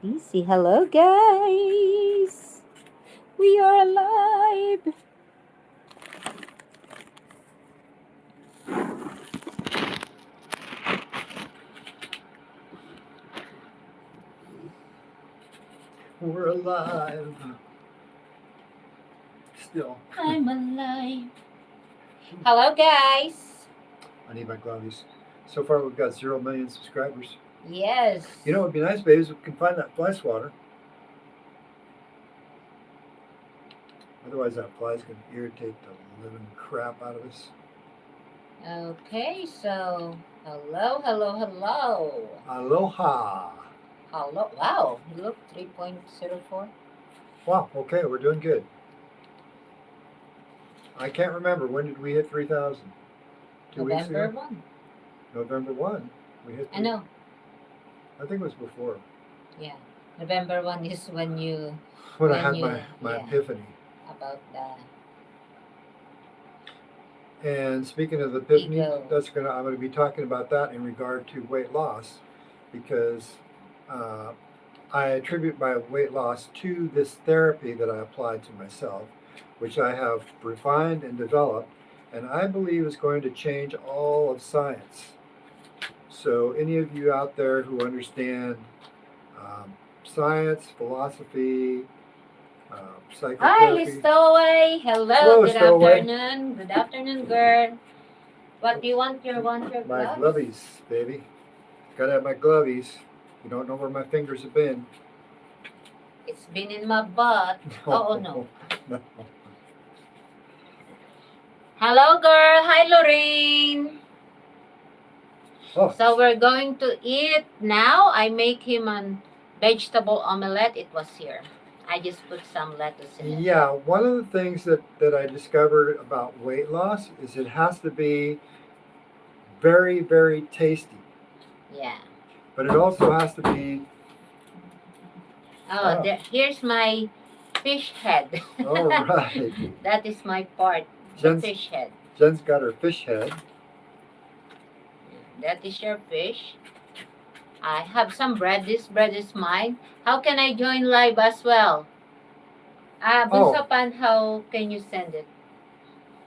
Easy. Hello, guys. We are alive. We're alive. Still. I'm alive. Hello, guys. I need my gloves. So far, we've got 0 million subscribers. Yes. You know, it'd be nice, babes, if we can find that fly swatter. Otherwise, that fly's going to irritate the living crap out of us. Okay, so hello, hello, hello. Aloha. Hello. Wow, look, 3.04. Wow, okay, we're doing good. I can't remember. When did we hit 3,000? 2 weeks November ago? 1. November 1. We hit. I know. I think it was before. Yeah. November 1 is when you. When I had my yeah, epiphany. about the. And speaking of the epiphany, Ego. I'm going to be talking about that in regard to weight loss, because I attribute my weight loss to this therapy that I applied to myself, which I have refined and developed, and I believe is going to change all of science. So any of you out there who understand science, philosophy, Hi, psychotherapy. Stowaway. Hello, Hello, good Stowaway. afternoon. Good afternoon, girl. What do you want? You want your My gloves? glovies, baby. Gotta have my glovies. You don't know where my fingers have been. It's been in my butt. Oh, no. No. Hello, girl. Hi, Lorraine. Oh, So we're going to eat now. I make him a vegetable omelette. It was here. I just put some lettuce in it. yeah. One of the things that I discovered about weight loss is it has to be very, very tasty. Yeah. But it also has to be. Oh, here's my fish head. All right. That is my part. The fish head. Jen's got her fish head. That is your fish. I have some bread. This bread is mine. How can I join live as well? Bunso Pan, how can you send it?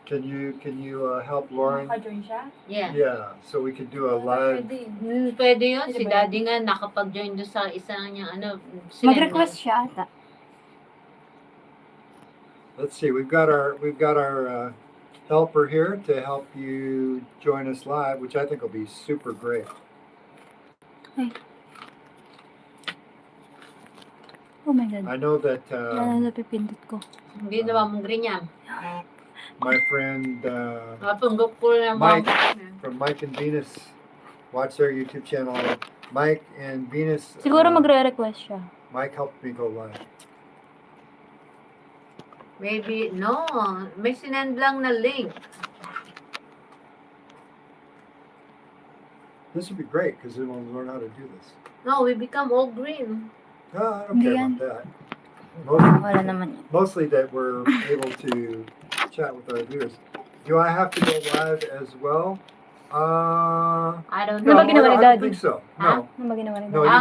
Can you help Lauren? Naka-join siya? Yeah. Yeah, so we could do a live. Pwede yun. Si Daddy nga nakapag-join doon sa isa niya Mag-request siya ata. Let's see. We've got our helper here to help you join us live, which I think will be super great. Ay. Oh my God. I know that napipindot ko. Hindi na ba mong ganyan? my friend Napunggok ko na Mike from Mike and Venus, watch their YouTube channel. Mike and Venus. Siguro magre-request siya. Mike helped me go live. Maybe, no. May sinend lang na link. This would be great because then we'll learn how to do this. No, we become all green. No, I don't care about that. Wala naman yun. Mostly that we're able to chat with our viewers. Do I have to go live as well? I don't Ano know. ba ginawa ni I don't Daddy? think so. Huh? No. Ano ba ginawa ni No, Daddy?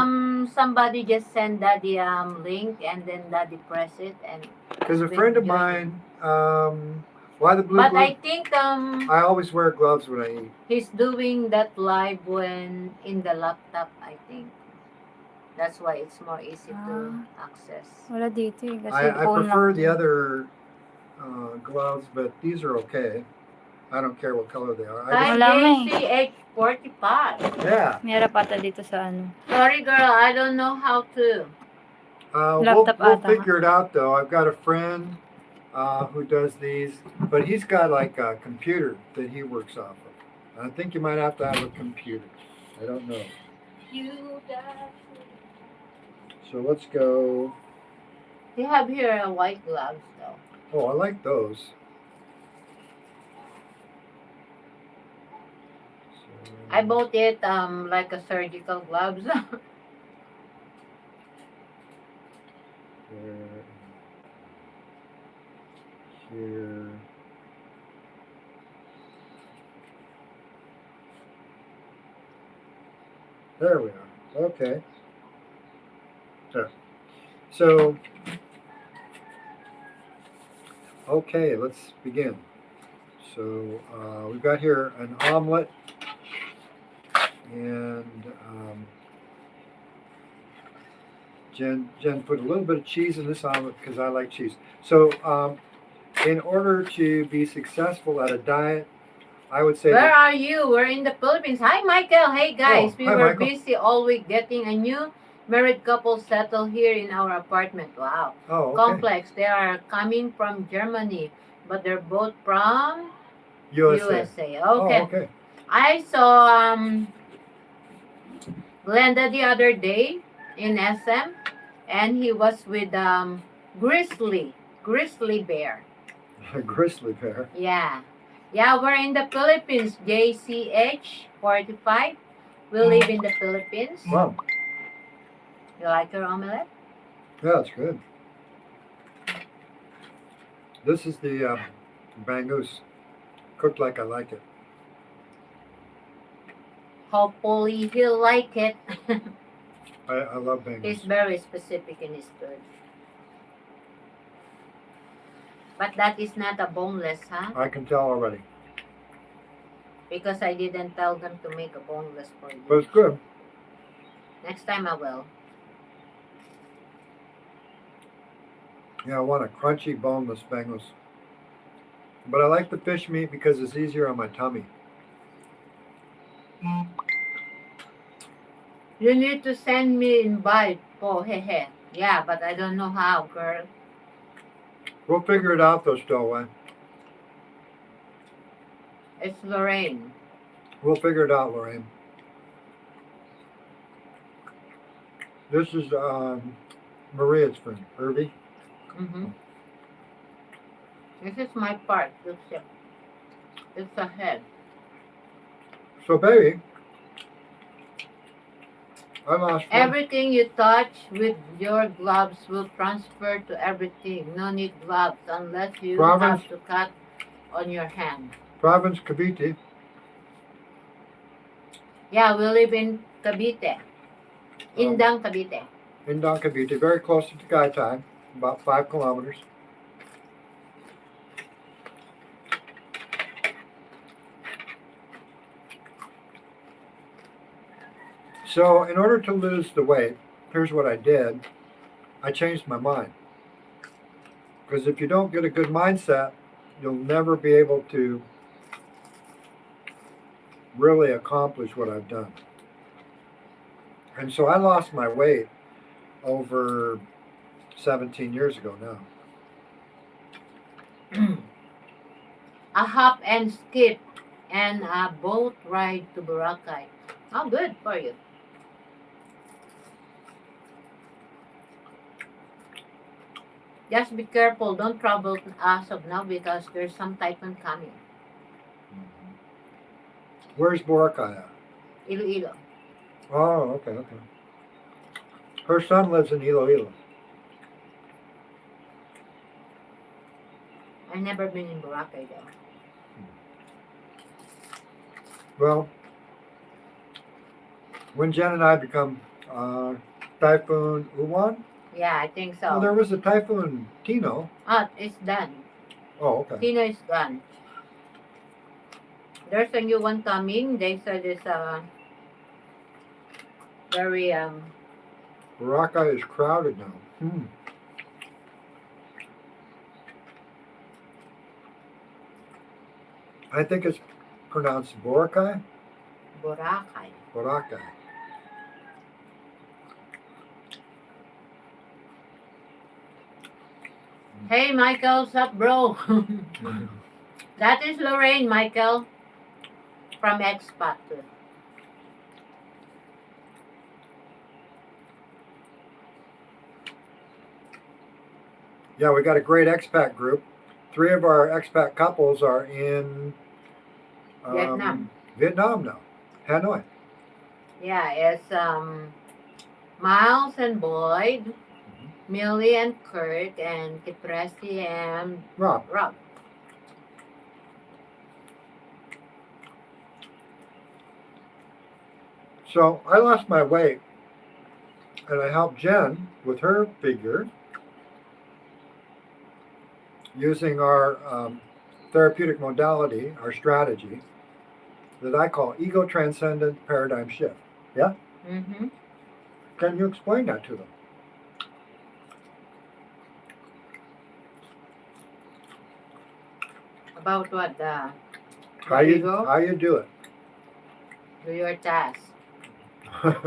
Somebody just send Daddy link and then Daddy press it and. Because a friend of mine, why the blue But glove? I think I always wear gloves when I eat. he's doing that live when in the laptop, I think. That's why it's more easy to access. Wala dito eh. Kasi I prefer the other gloves, but these are okay. I don't care what color they are. Hi, JCH45. Yeah. Mayroon pata dito sa ano. Sorry, girl. I don't know how to. We'll figure it out, though. I've got a friend who does these, but he's got like a computer that he works off of. I think you might have to have a computer. I don't know. So let's go. They have here white gloves, though. Oh, I like those. I bought it like a surgical gloves. Here. There we are. Okay. So, okay, let's begin. So we've got here an omelet, and Jen put a little bit of cheese in this omelet because I like cheese. So in order to be successful at a diet, I would say Where that, are you? We're in the Philippines. Hi, Michael. Hey, guys. We hi, were Michael. busy all week getting a new married couple settled here in our apartment. Wow. Oh, okay. Complex. They are coming from Germany, but they're both from USA. Oh, Okay. okay. I saw Glenda the other day in SM, and he was with Grizzly Bear. A grizzly bear. Yeah. Yeah, we're in the Philippines. JCH 45. We live in the Philippines. Wow. You like your omelette? Yeah, it's good. This is the bangus, cooked like I like it. Hopefully he'll like it. I love He's bangus. very specific in his food. But that is not a boneless, huh? I can tell already. Because I didn't tell them to make a boneless for But you. it's good. Next time I will. Yeah, I want a crunchy, boneless bangus. But I like the fish meat because it's easier on my tummy. You need to send me invite. Oh, hehe. Yeah, but I don't know how, girl. We'll figure it out though, Stowaway. It's Lorraine. We'll figure it out, Lorraine. This is Maria's friend, Irvy. Mm-hmm. This is my part. It's a head. So, baby, I lost one. Everything you touch with your gloves will transfer to everything. No need gloves unless you Province. have to cut on your hand. Province Cavite. Yeah, we live in Cavite. Indang, Cavite. Indang Cavite, very close to Tagaytay, about 5 kilometers. So, in order to lose the weight, here's what I did. I changed my mind. Because if you don't get a good mindset, you'll never be able to really accomplish what I've done. And so I lost my weight over 17 years ago now. A hop and skip and a boat ride to Boracay. How good for you. Just be careful. Don't travel as of now because there's some typhoon coming. Where's Boracay at? Iloilo. Oh, okay. Her son lives in Iloilo. I've never been in Boracay though. Well, when Jen and I become Typhoon Uwan, Yeah, I think so. well, there was a Typhoon Tino. It's done. Oh, okay. Tino is gone. There's a new one coming. They said it's very Boracay is crowded now. I think it's pronounced Boracay. Boracay. Boracay. Hey Michael, what's up, bro? That is Lorraine, Michael, from Expat. Yeah, we got a great expat group. 3 of our expat couples are in Vietnam now, Hanoi. Yeah, it's Miles and Boyd, Millie and Kurt, and Kipresi and Rob. So I lost my weight and I helped Jen with her figure using our therapeutic modality, our strategy that I call ego transcendent paradigm shift. Yeah? Mm-hmm. Can you explain that to them? About what? The How you ego? do it? Do your task.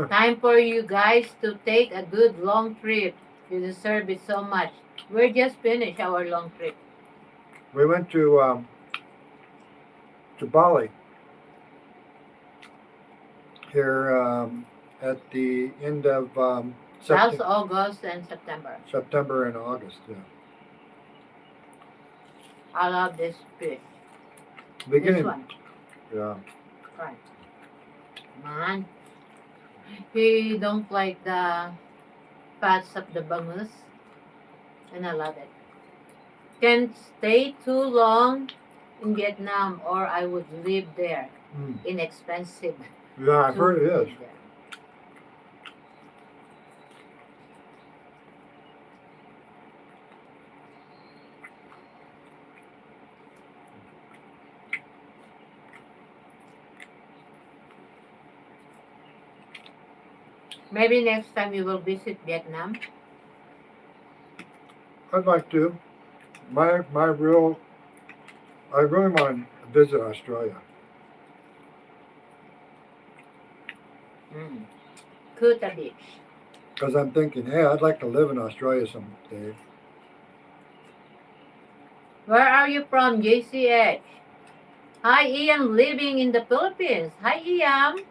Time for you guys to take a good long trip. You deserve it so much. We're just finished our long trip. We went to Bali here at the end of Last August and September. September and August. Yeah. I love this fish. Beginning. This one. Yeah. Right. Man. He don't like the fats of the bangus. And I love it. Can't stay too long in Vietnam or I would live there. Mm. Inexpensive. Yeah, I've heard it is. There. Maybe next time you will visit Vietnam. I'd like to. I really want to visit Australia. Kuta Beach. Because I'm thinking, hey, I'd like to live in Australia someday. Where are you from, JCH? Hi, Ian, living in the Philippines. Hi, Ian.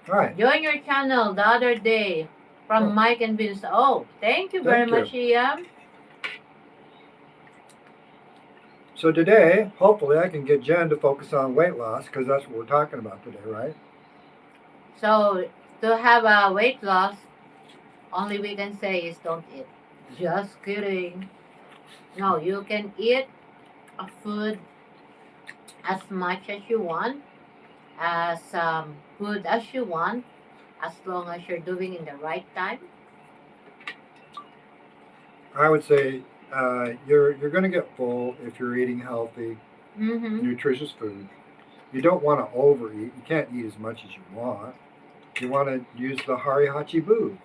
Hi. Join your channel the other day from Mike and Vince. Oh, thank you very much, Ian. So today, hopefully, I can get Jen to focus on weight loss because that's what we're talking about today, right? So to have a weight loss, only we can say is don't eat. Just kidding. No, you can eat a food as much as you want, as good as you want, as long as you're doing in the right time. I would say you're going to get full if you're eating healthy, nutritious food. You don't want to overeat. You can't eat as much as you want. You want to use the Hari Hachi Bu.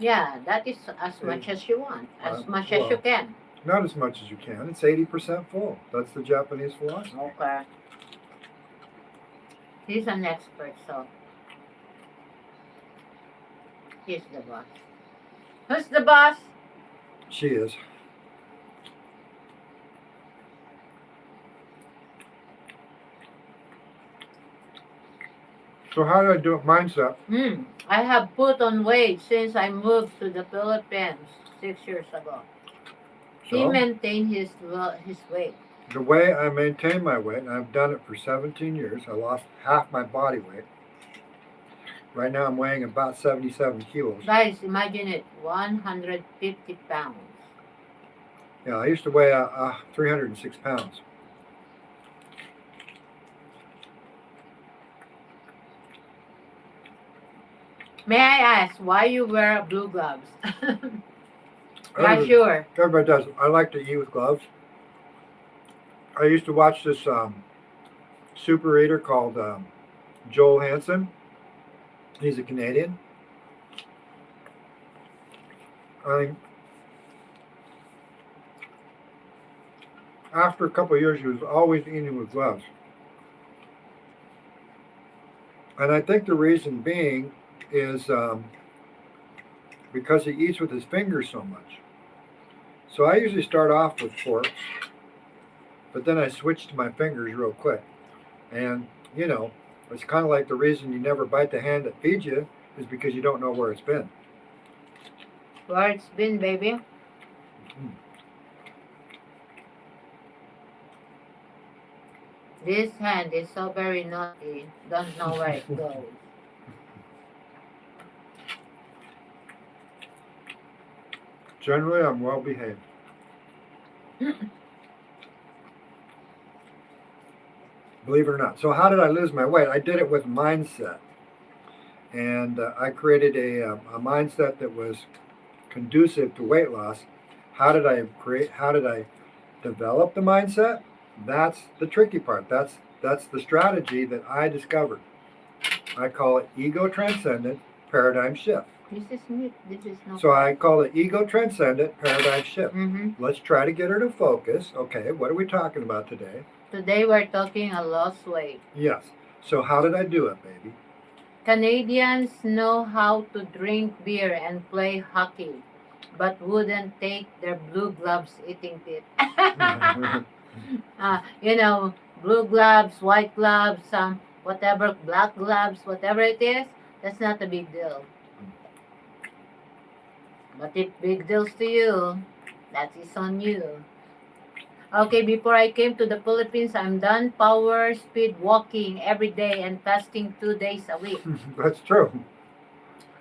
Yeah, that is as much as you want, as much as you can. Not as much as you can. It's 80% full. That's the Japanese philosophy. Okay. He's an expert, so he's the boss. Who's the boss? She is. So how do I do it? Mindset. I have put on weight since I moved to the Philippines 6 years ago. So, He maintained his weight. The way I maintain my weight, and I've done it for 17 years, I lost half my body weight. Right now I'm weighing about 77 kilos. Guys, imagine it, 150 pounds. Yeah, I used to weigh 306 pounds. May I ask why you wear blue gloves? Yeah, sure. Everybody does. I like to eat with gloves. I used to watch this super eater called Joel Hansen. He's a Canadian. I think after a couple of years, he was always eating with gloves. And I think the reason being is because he eats with his fingers so much. So I usually start off with forks, but then I switch to my fingers real quick. And, you know, it's kind of like the reason you never bite the hand that feeds you is because you don't know where it's been. Where it's been, baby? This hand is so very naughty. Don't know where it goes. Generally, I'm well behaved. Believe it or not. So how did I lose my weight? I did it with mindset. and I created a mindset that was conducive to weight loss. How did I create? How did I develop the mindset? That's the tricky part. That's the strategy that I discovered. I call it ego transcendent paradigm shift. This is meat. This is no. So I call it ego transcendent paradigm shift. Mm-hmm. Let's try to get her to focus. Okay, what are we talking about today? Today we're talking a lost weight. Yes. So how did I do it, baby? Canadians know how to drink beer and play hockey, but wouldn't take their blue gloves eating it. You know, blue gloves, white gloves, whatever, black gloves, whatever it is, that's not a big deal. But if big deals to you, that is on you. Okay, before I came to the Philippines, I'm done power speed walking every day and fasting 2 days a week. That's true.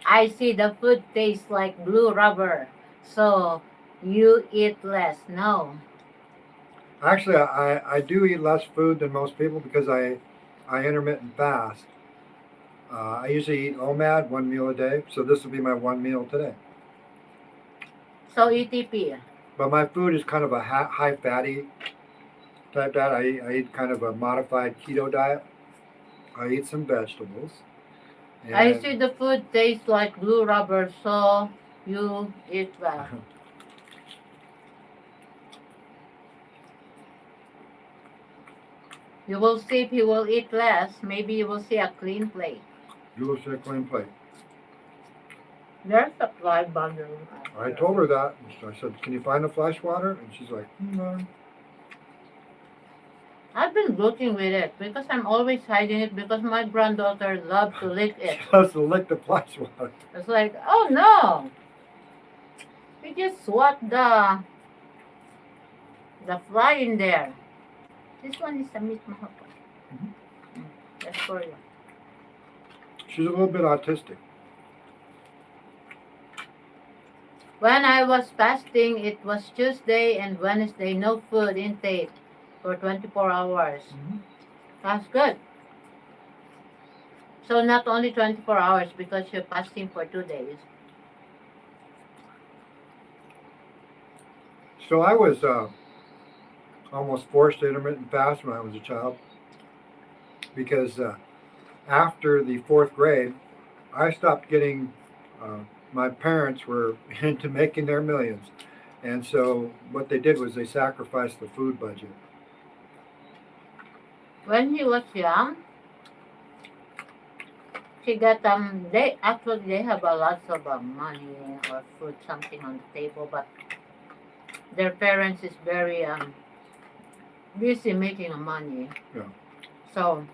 I see the food tastes like blue rubber, so you eat less. No. Actually, I do eat less food than most people because I intermittent fast. I usually eat OMAD, 1 meal a day, so this will be my 1 meal today. So ETP. But my food is kind of a high fatty type diet. I eat kind of a modified keto diet. I eat some vegetables. I see the food tastes like blue rubber, so you eat less. You will see if you will eat less. Maybe you will see a clean plate. You will see a clean plate. There's a fly bundle. I told her that. I said, "Can you find a flash water?" And she's like, "No." I've been looking with it because I'm always hiding it because my granddaughter loves to lick it. She loves to lick the flash water. It's like, oh no! You just swat the fly in there. This one is a meat mahapa. That's for you. She's a little bit autistic. When I was fasting, it was Tuesday and Wednesday, no food intake for 24 hours. That's good. So not only 24 hours because you're fasting for 2 days. So I was almost forced to intermittent fast when I was a child because after the 4th grade, I stopped getting. My parents were into making their millions, and so what they did was they sacrificed the food budget. When he was young, he got they have a lot of money or food something on the table, but their parents is very busy making money. Yeah. So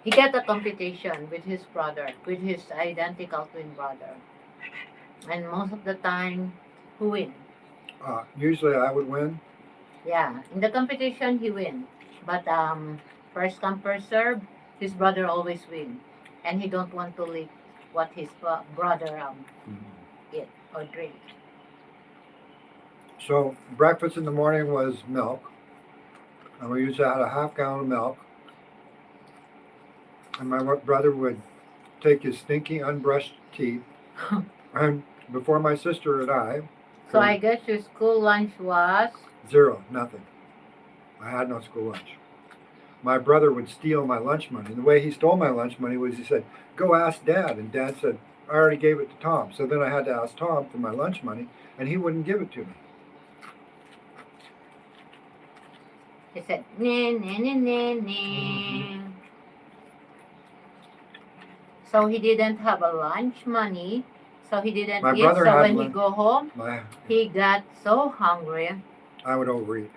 he got a competition with his brother, with his identical twin brother, and most of the time, who win? Usually I would win. Yeah, in the competition he win, but first come first serve, his brother always win, and he don't want to lick what his brother eat or drink. So breakfast in the morning was milk, and we usually had a half gallon of milk. And my brother would take his stinky, unbrushed teeth, and before my sister and I. So I guess your school lunch was? 0, nothing. I had no school lunch. My brother would steal my lunch money. And the way he stole my lunch money was he said, "Go ask Dad." And Dad said, "I already gave it to Tom." So then I had to ask Tom for my lunch money, and he wouldn't give it to me. He said, "Nee, nee, nee, nee, nee." So he didn't have a lunch money, so he didn't My eat. brother So had when he lunch. go home, he got so hungry, I would overeat.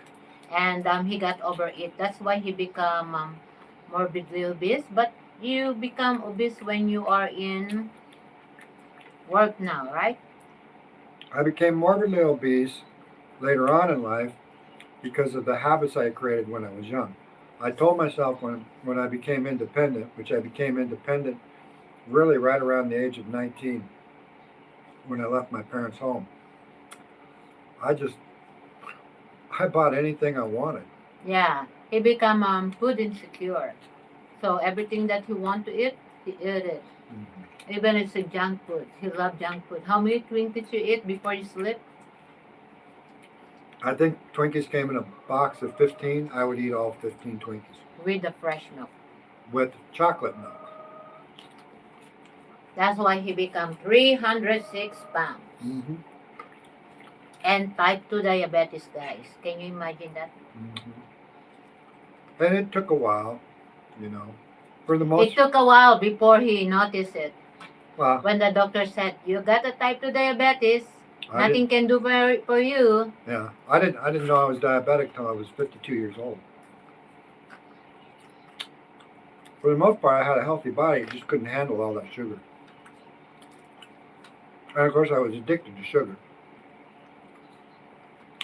and he got overeat. That's why he become morbidly obese. But you become obese when you are in work now, right? I became morbidly obese later on in life because of the habits I created when I was young. I told myself when I became independent, which I became independent really right around the age of 19 when I left my parents' home. I bought anything I wanted. Yeah, he become food insecure. So everything that he want to eat, he eat it. Mhm. Even it's a junk food. He love junk food. How many Twinkies you eat before you sleep? I think Twinkies came in a box of 15. I would eat all 15 Twinkies With the fresh milk. with chocolate milk. That's why he become 306 pounds. Mm-hmm. And type 2 diabetes, guys. Can you imagine that? Mm-hmm. And it took a while, you know. For the It most, took a while before he noticed it. well, When the doctor said, you got a type 2 diabetes, I nothing can do for you. yeah, I didn't know I was diabetic till I was 52 years old. For the most part, I had a healthy body. It just couldn't handle all that sugar. And of course, I was addicted to sugar.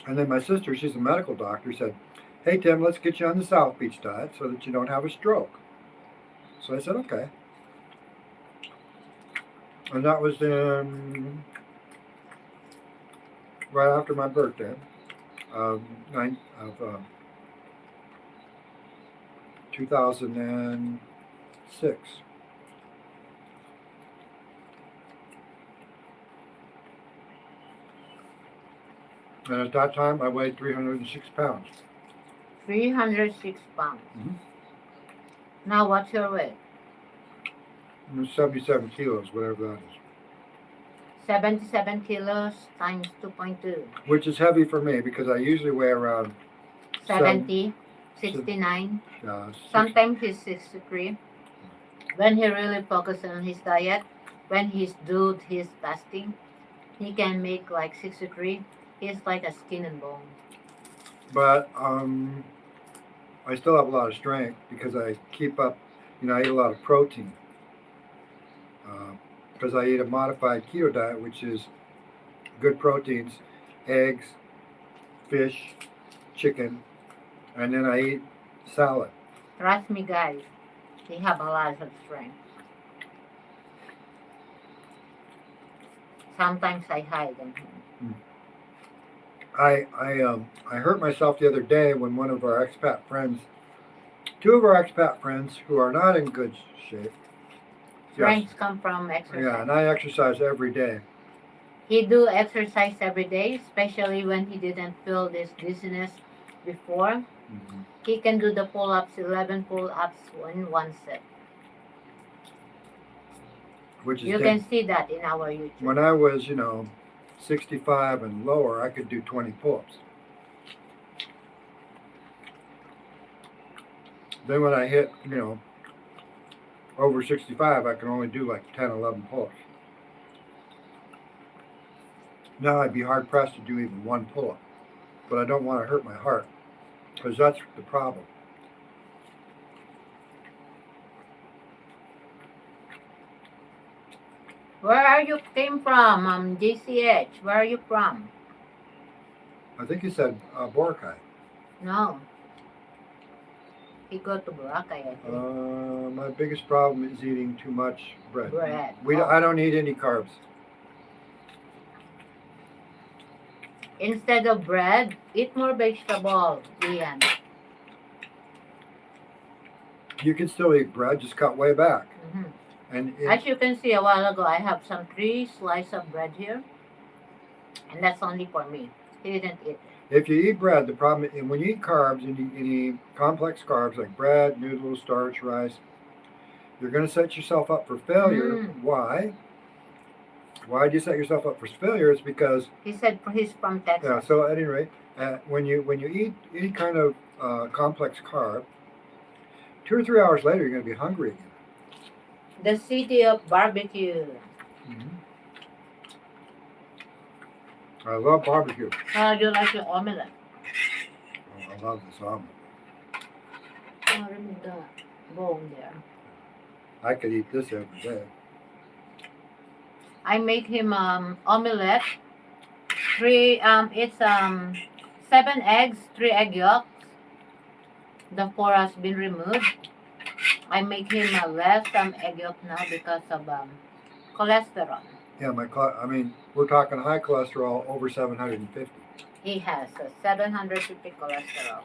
And then my sister, she's a medical doctor, said, "Hey Tim, let's get you on the South Beach diet so that you don't have a stroke." So I said, "Okay." And that was right after my birthday, of 2006. And at that time, I weighed 306 pounds. 306 pounds. Mhm. Now what's your weight? It was 77 kilos, whatever that is. 77 kilos times 2.2. Which is heavy for me because I usually weigh around 70, 69. uh, Sometimes he's 63. When he really focuses on his diet, when he's doing his fasting, he can make like 63. He's like a skin and bone. But I still have a lot of strength because I keep up, I eat a lot of protein. Because I eat a modified keto diet, which is good proteins, eggs, fish, chicken, and then I eat salad. Trust me, guys, he have a lot of strength. Sometimes I hide on him. I hurt myself the other day when one of our expat friends, two of our expat friends who are not in good shape. Strengths come from Yeah, exercise. and I exercise every day. He do exercise every day, especially when he didn't feel this dizziness before. Mm-hmm. He can do the pull-ups, 11 pull-ups in one set. Which is You can see that in our YouTube. When I was, 65 and lower, I could do 20 pull-ups. Then when I hit, over 65, I can only do like 10, 11 pull-ups. Now I'd be hard pressed to do even one pull-up, but I don't want to hurt my heart because that's the problem. Where are you came from, JCH? Where are you from? I think you said Boracay. No. He go to Boracay, I think. My biggest problem is eating too much bread. Bread. I don't eat any carbs. Instead of bread, eat more vegetable, Ian. You can still eat bread, just cut way back. Mm-hmm. And as you can see, a while ago, I have some 3 slices of bread here. And that's only for me. He didn't eat it. If you eat bread, the problem, and when you eat carbs and you eat complex carbs like bread, noodles, starch, rice, you're going to set yourself up for failure. Why? Why do you set yourself up for failure? It's because he said he's from Texas. Yeah. So at any rate, when you eat any kind of complex carb, 2 or 3 hours later, you're going to be hungry again. The city of barbecue. Mm-hmm. I love barbecue. How do you like your omelette? Oh, I love this omelet. Oh, remove the bone there. I could eat this every day. I make him omelette. 7 eggs, 3 egg yolks. The 4 has been removed. I make him less egg yolk now because of cholesterol. Yeah, we're talking high cholesterol, over 750. He has 750 cholesterol.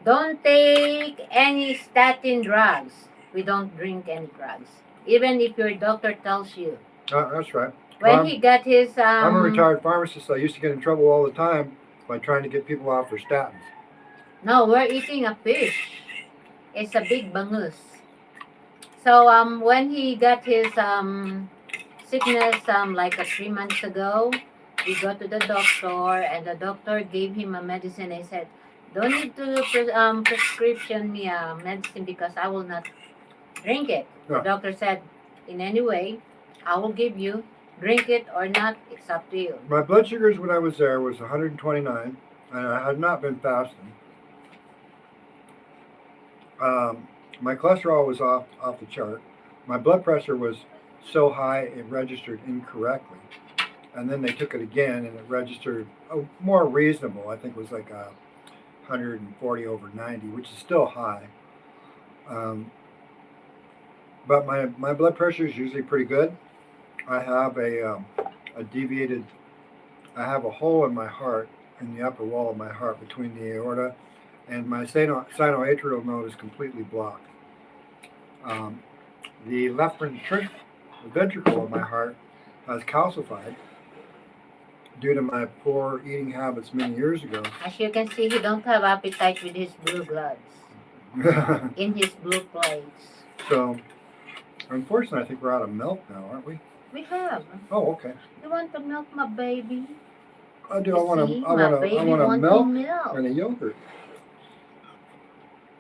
Don't take any statin drugs. We don't drink any drugs. Even if your doctor tells you. That's right. When he got his I'm a retired pharmacist. I used to get in trouble all the time by trying to get people off their statins. No, we're eating a fish. It's a big bangus. So when he got his sickness like 3 months ago, we go to the doctor and the doctor gave him a medicine. He said, "Don't need to prescription me a medicine because I will not drink it." Yeah. The doctor said, "In any way, I will give you. Drink it or not, it's up to you." My blood sugars when I was there was 129, and I had not been fasting. My cholesterol was off the chart. My blood pressure was so high it registered incorrectly, and then they took it again and it registered more reasonable. I think it was like 140 over 90, which is still high. But my blood pressure is usually pretty good. I have a deviated. I have a hole in my heart, in the upper wall of my heart between the aorta, and my sinoatrial node is completely blocked. The left ventricle of my heart has calcified due to my poor eating habits many years ago. As you can see, he don't have appetite with his blue bloods in his blue plates. So, unfortunately, I think we're out of milk now, aren't we? We have. Oh, okay. You want to milk my baby? I do. You I want see, a my baby milk milk. and a yogurt.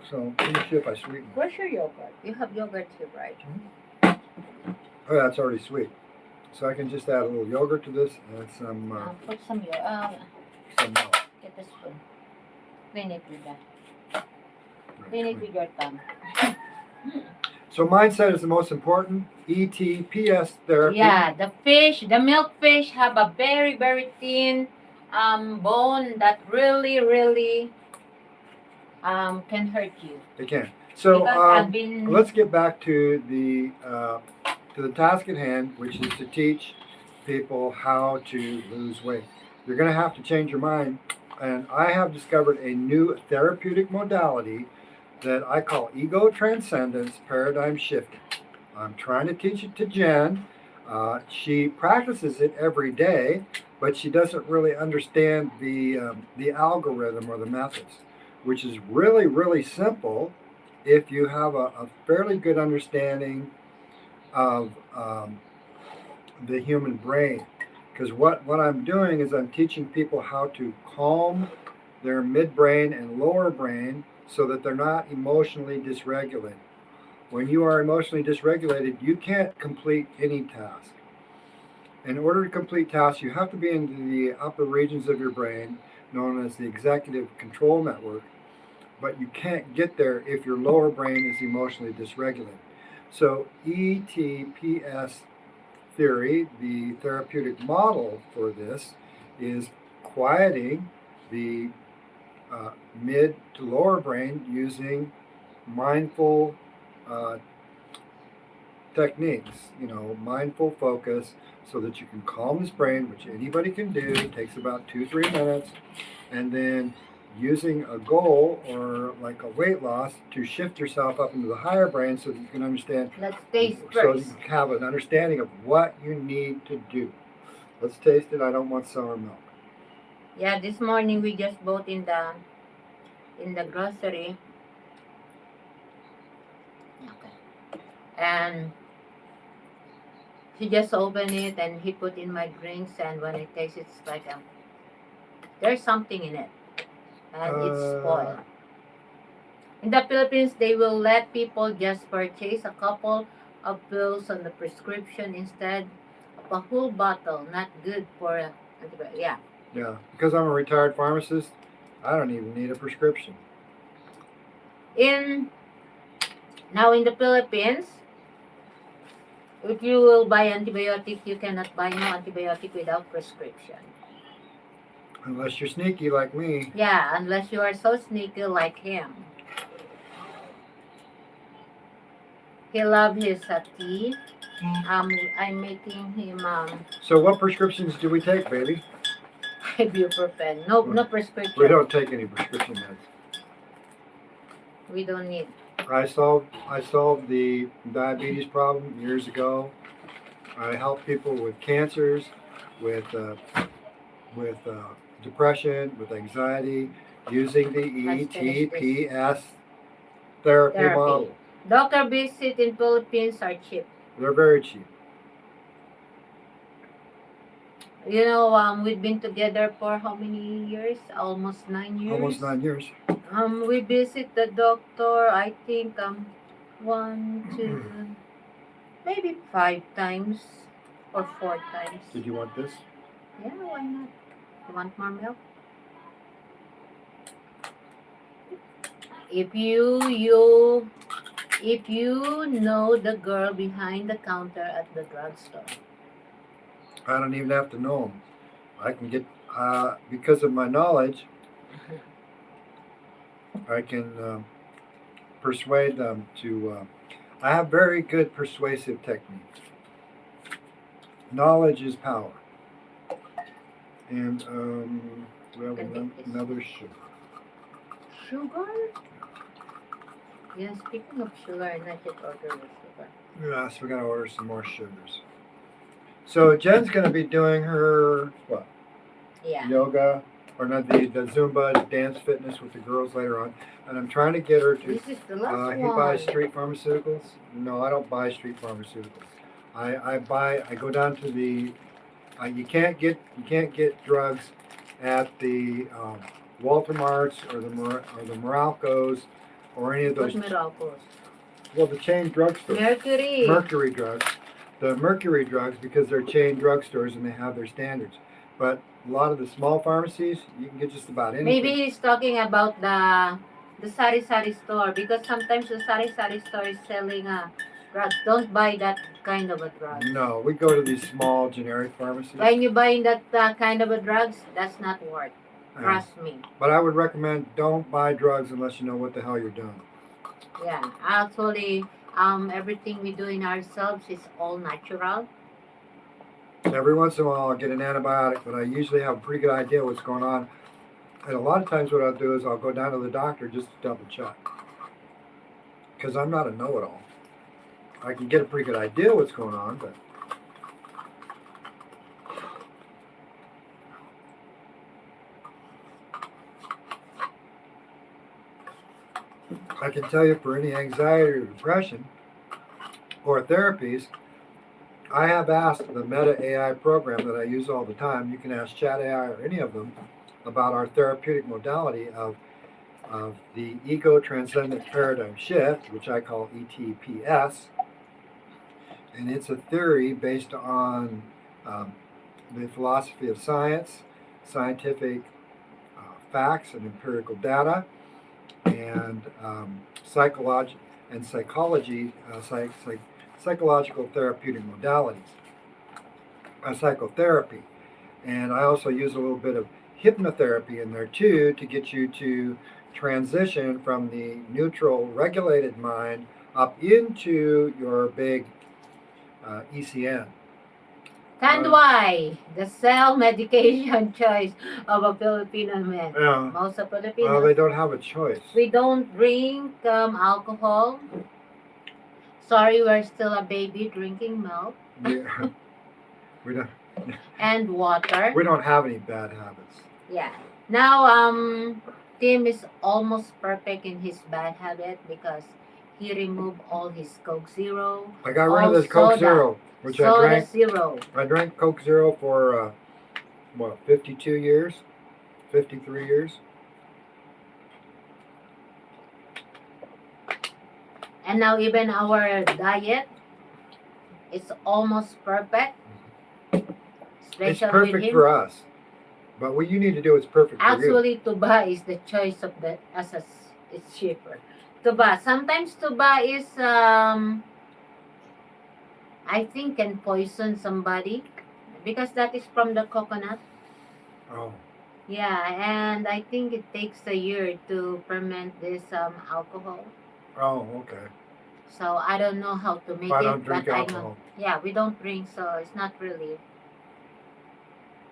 So let me see if I sweeten it. Where's your yogurt? You have yogurt here, right? Oh, that's already sweet. So I can just add a little yogurt to this and some Put some yogurt. some milk. Get a spoon. Clean it with that. Clean it with your tongue. So mindset is the most important. ETPS therapy. Yeah, the fish, the milk fish have a very, very thin bone that really can hurt you. They can. So Because I've been let's get back to the task at hand, which is to teach people how to lose weight. You're going to have to change your mind, and I have discovered a new therapeutic modality that I call ego transcendence paradigm shifting. I'm trying to teach it to Jen. She practices it every day, but she doesn't really understand the algorithm or the methods, which is really simple if you have a fairly good understanding of the human brain. Because what I'm doing is I'm teaching people how to calm their midbrain and lower brain so that they're not emotionally dysregulated. When you are emotionally dysregulated, you can't complete any task. In order to complete tasks, you have to be in the upper regions of your brain, known as the executive control network, but you can't get there if your lower brain is emotionally dysregulated. So ETPS theory, the therapeutic model for this, is quieting the mid to lower brain using mindful techniques, mindful focus, so that you can calm this brain, which anybody can do. It takes about 2-3 minutes, and then using a goal or like a weight loss to shift yourself up into the higher brain so that you can understand. Let's taste So first. you have an understanding of what you need to do. Let's taste it. I don't want sour milk. Yeah, this morning we just bought in the grocery. Okay. And he just opened it and he put in my drinks, and when I taste it, it's like there's something in it, and it's spoiled. In the Philippines, they will let people just purchase a couple of pills on the prescription instead of a whole bottle. Not good for antibiotic. Yeah. Yeah, because I'm a retired pharmacist, I don't even need a prescription. Now in the Philippines, if you will buy antibiotic, you cannot buy no antibiotic without prescription. Unless you're sneaky like me. Yeah, unless you are so sneaky like him. He loves his tea. I'm making him So what prescriptions do we take, baby? ibuprofen. No prescription. We don't take any prescription meds. We don't need. I solved the diabetes problem years ago. I help people with cancers, with depression, with anxiety, using the Let's finish this ETPS therapy model. therapy. Doctor visit in Philippines are cheap. They're very cheap. You know, we've been together for how many years? Almost 9 years. Almost 9 years. We visit the doctor. I think 1, 2, maybe 5 times or 4 times. Did you want this? Yeah, why not? You want more milk? If you know the girl behind the counter at the drugstore. I don't even have to know them. I can get because of my knowledge. I can persuade them to. I have very good persuasive techniques. Knowledge is power. And we have another sugar. Sugar? Yeah, speaking of sugar, I not yet ordered with sugar. Yes, we're gonna order some more sugars. So Jen's gonna be doing her what? Yeah. Yoga or not the Zumba dance fitness with the girls later on. And I'm trying to get her to This is the last he one. buys street pharmaceuticals. No, I don't buy street pharmaceuticals. I go down to the you can't get drugs at the Walter Marts or the Moralcos or any of those. What Meralcos? Well, the chain drugstores. Mercury. Mercury drugs. The Mercury drugs because they're chain drugstores and they have their standards. But a lot of the small pharmacies, you can get just about anything. Maybe he's talking about the Sari Sari store because sometimes the Sari Sari store is selling drugs. Don't buy that kind of a drug. No, we go to these small generic pharmacies. When you buying that kind of a drugs, that's not worth. Trust me. But I would recommend don't buy drugs unless you know what the hell you're doing. Yeah, actually, everything we do in ourselves is all natural. Every once in a while I'll get an antibiotic, but I usually have a pretty good idea what's going on. And a lot of times what I'll do is I'll go down to the doctor just to double check. Because I'm not a know-it-all. I can get a pretty good idea what's going on, but I can tell you for any anxiety or depression or therapies, I have asked the Meta AI program that I use all the time. You can ask Chat AI or any of them about our therapeutic modality of the ego transcendent paradigm shift, which I call ETPS. And it's a theory based on the philosophy of science, scientific facts and empirical data, and psychological therapeutic modalities, psychotherapy. And I also use a little bit of hypnotherapy in there too to get you to transition from the neutral, regulated mind up into your big ECN. Tanduay, the cell medication choice of a Filipino man. Yeah. Most of Filipinos. Well, they don't have a choice. We don't drink alcohol. Sorry, we're still a baby drinking milk. Yeah. We don't. And water. We don't have any bad habits. Yeah. Now, Tim is almost perfect in his bad habit because he removed all his Coke Zero. I got rid of this Coke Zero, which I drank. Zero. I drank Coke Zero for 52 years, 53 years. And now even our diet is almost perfect. It's perfect for us. But what you need to do is perfect for you. Actually, tuba is the choice of the it's cheaper. Tuba. Sometimes tuba is I think can poison somebody because that is from the coconut. Oh. Yeah, and I think it takes a year to ferment this alcohol. Oh, okay. So I don't know how to make I it, don't drink but alcohol. I know. Yeah, we don't drink, so it's not really.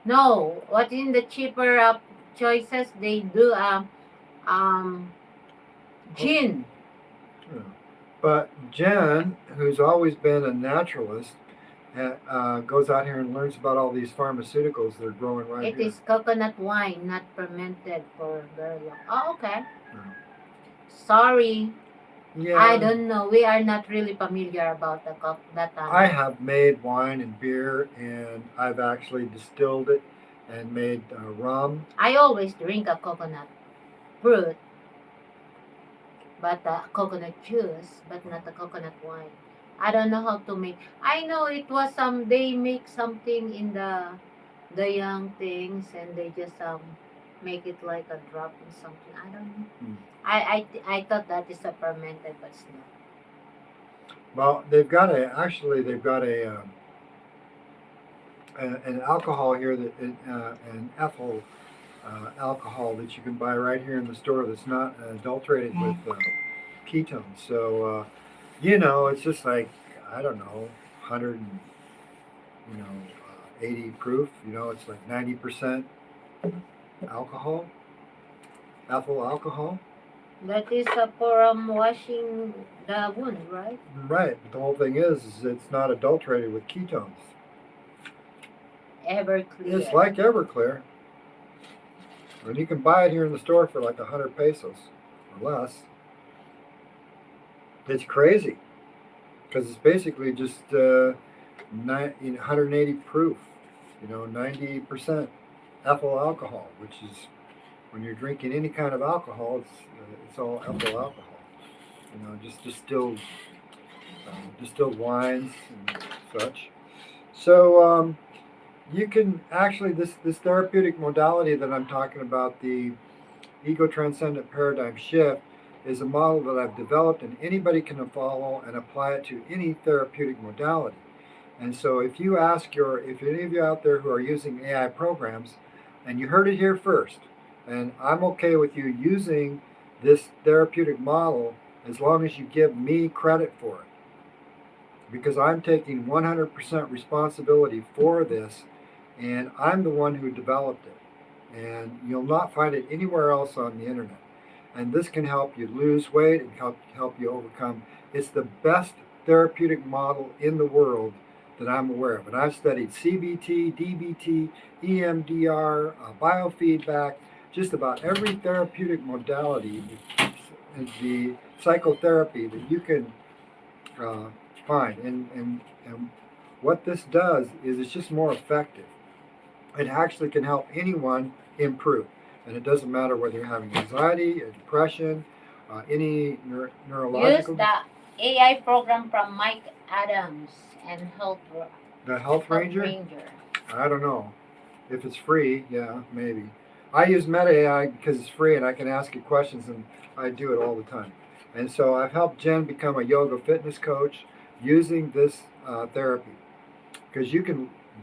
No, what in the cheaper choices they do Gin. Yeah. But Jen, who's always been a naturalist, goes out here and learns about all these pharmaceuticals that are growing right It here. is coconut wine, not fermented for very long. Oh, okay. Yeah. Sorry. Yeah. I don't know. We are not really familiar about that. I have made wine and beer, and I've actually distilled it and made rum. I always drink a coconut fruit, but coconut juice, but not a coconut wine. I don't know how to make. I know it was they make something in the young things, and they just make it like a drop in something. I don't know. Hmm. I thought that is a fermented, but it's not. Well, they've got an alcohol here an ethyl alcohol that you can buy right here in the store that's not adulterated with ketones. So it's just like I don't know, 100 and 80 proof. It's like 90% alcohol, ethyl alcohol. That is for washing the wound, right? Right. But the whole thing is it's not adulterated with ketones. Everclear. It's like Everclear. And you can buy it here in the store for like 100 pesos or less. It's crazy because it's basically just 180 proof, 90% ethyl alcohol, which is when you're drinking any kind of alcohol, it's all ethyl alcohol. Just distilled wines and such. So you can actually this therapeutic modality that I'm talking about, the ego transcendent paradigm shift, is a model that I've developed, and anybody can follow and apply it to any therapeutic modality. And so if any of you out there who are using AI programs, and you heard it here first, and I'm okay with you using this therapeutic model as long as you give me credit for it. Because I'm taking 100% responsibility for this, and I'm the one who developed it. And you'll not find it anywhere else on the internet. And this can help you lose weight and help you overcome. It's the best therapeutic model in the world that I'm aware of. And I've studied CBT, DBT, EMDR, biofeedback, just about every therapeutic modality, the psychotherapy that you can find. And what this does is it's just more effective. It actually can help anyone improve. And it doesn't matter whether you're having anxiety, depression, any neurological. Use the AI program from Mike Adams and The Health Ranger? I don't know. If it's free, yeah, maybe. I use Meta AI because it's free and I can ask it questions, and I do it all the time. And so I've helped Jen become a yoga fitness coach using this therapy. Because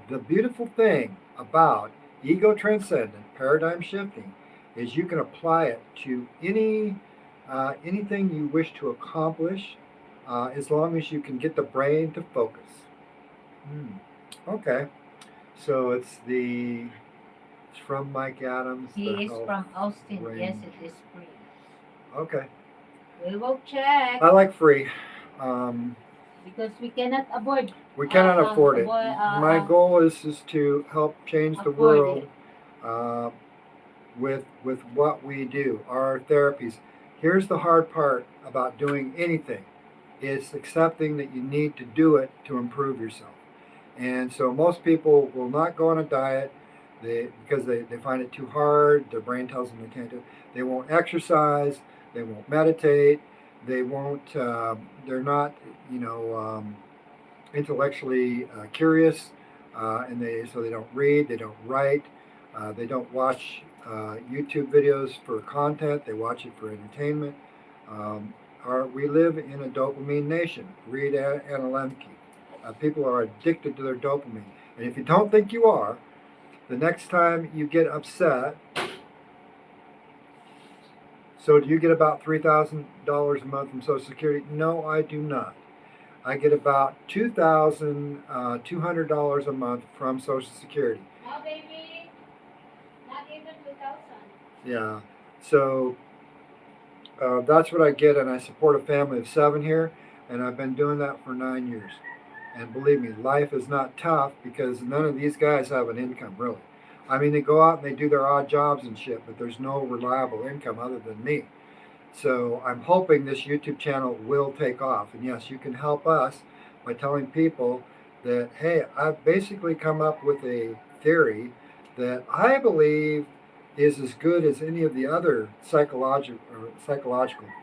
the beautiful thing about ego transcendent paradigm shifting is you can apply it to anything you wish to accomplish, as long as you can get the brain to focus. Okay, so it's from Mike Adams. He is from Austin. Ranger. Yes, it is free. Okay, We will check I like free. because we cannot afford. We cannot afford it. My goal is to help change the world with what we do, our therapies. Here's the hard part about doing anything. It's accepting that you need to do it to improve yourself. And so most people will not go on a diet because they find it too hard. Their brain tells them they can't do it. They won't exercise. They won't meditate. They won't. They're not, intellectually curious, and so they don't read. They don't write. They don't watch YouTube videos for content. They watch it for entertainment. We live in a dopamine nation. Read Anna Lemke. People are addicted to their dopamine. And if you don't think you are, the next time you get upset, so do you get about $3,000 a month from Social Security? No, I do not. I get about $2,200 a month from Social Security. No, baby. Not even 2,000. Yeah. So That's what I get, and I support a family of 7 here, and I've been doing that for 9 years. And believe me, life is not tough because none of these guys have an income really. I mean, they go out and they do their odd jobs and shit, but there's no reliable income other than me. So I'm hoping this YouTube channel will take off. And yes, you can help us by telling people that, hey, I've basically come up with a theory that I believe is as good as any of the other psychological